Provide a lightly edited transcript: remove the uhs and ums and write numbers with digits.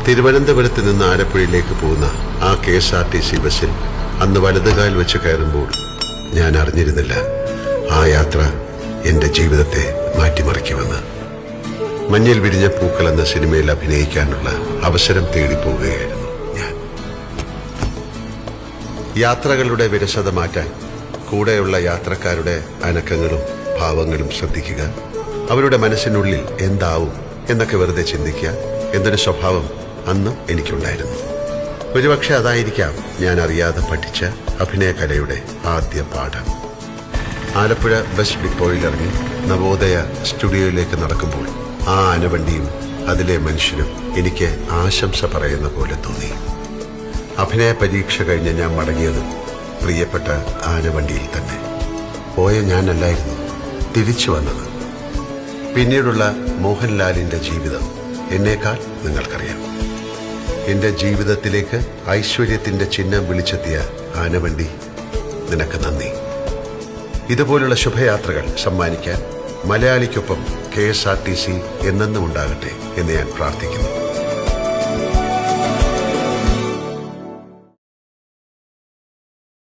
തിരുവനന്തപുരത്ത് നിന്ന് ആലപ്പുഴയിലേക്ക് പോകുന്ന ആ KSRTC ബസ്സിൽ അന്ന് വലതുകാൽ വെച്ച് കയറുമ്പോൾ ഞാൻ അറിഞ്ഞിരുന്നില്ല ആ യാത്ര എന്റെ ജീവിതത്തെ മാറ്റിമറിക്കുമെന്ന്. മഞ്ഞിൽ വിരിഞ്ഞ പൂക്കൾ എന്ന സിനിമയിൽ അഭിനയിക്കാനുള്ള അവസരം തേടിപ്പോവുകയായിരുന്നു ഞാൻ. യാത്രകളുടെ വിരസത മാറ്റാൻ കൂടെയുള്ള യാത്രക്കാരുടെ അനക്കങ്ങളും ഭാവങ്ങളും ശ്രദ്ധിക്കുക, അവരുടെ മനസ്സിനുള്ളിൽ എന്താവും എന്നൊക്കെ വെറുതെ ചിന്തിക്കുക എന്നൊരു സ്വഭാവം അന്നും എനിക്കുണ്ടായിരുന്നു. ഒരുപക്ഷെ അതായിരിക്കാം ഞാൻ അറിയാതെ പഠിച്ച അഭിനയകലയുടെ ആദ്യ പാഠം. ആലപ്പുഴ ബസ് ഡിപ്പോയിലിറങ്ങി നവോദയ സ്റ്റുഡിയോയിലേക്ക് നടക്കുമ്പോൾ ആ ആനവണ്ടിയും അതിലെ മനുഷ്യരും എനിക്ക് ആശംസ പറയുന്ന പോലെ തോന്നി. അഭിനയ പരീക്ഷ കഴിഞ്ഞ് ഞാൻ മടങ്ങിയതും പ്രിയപ്പെട്ട ആനവണ്ടിയിൽ തന്നെ. പോയ ഞാനല്ലായിരുന്നു തിരിച്ചു വന്നത്. പിന്നീടുള്ള മോഹൻലാലിന്റെ ജീവിതം എന്നേക്കാൾ നിങ്ങൾക്കറിയാം. എന്റെ ജീവിതത്തിലേക്ക് ഐശ്വര്യത്തിന്റെ ചിഹ്നം വിളിച്ചെത്തിയ ആനവണ്ടി, നിനക്ക് നന്ദി. ഇതുപോലുള്ള ശുഭയാത്രകൾ സമ്മാനിക്കാൻ മലയാളിക്കൊപ്പം KSRTC എന്നെന്നും ഉണ്ടാകട്ടെ എന്ന് ഞാൻ പ്രാർത്ഥിക്കുന്നു.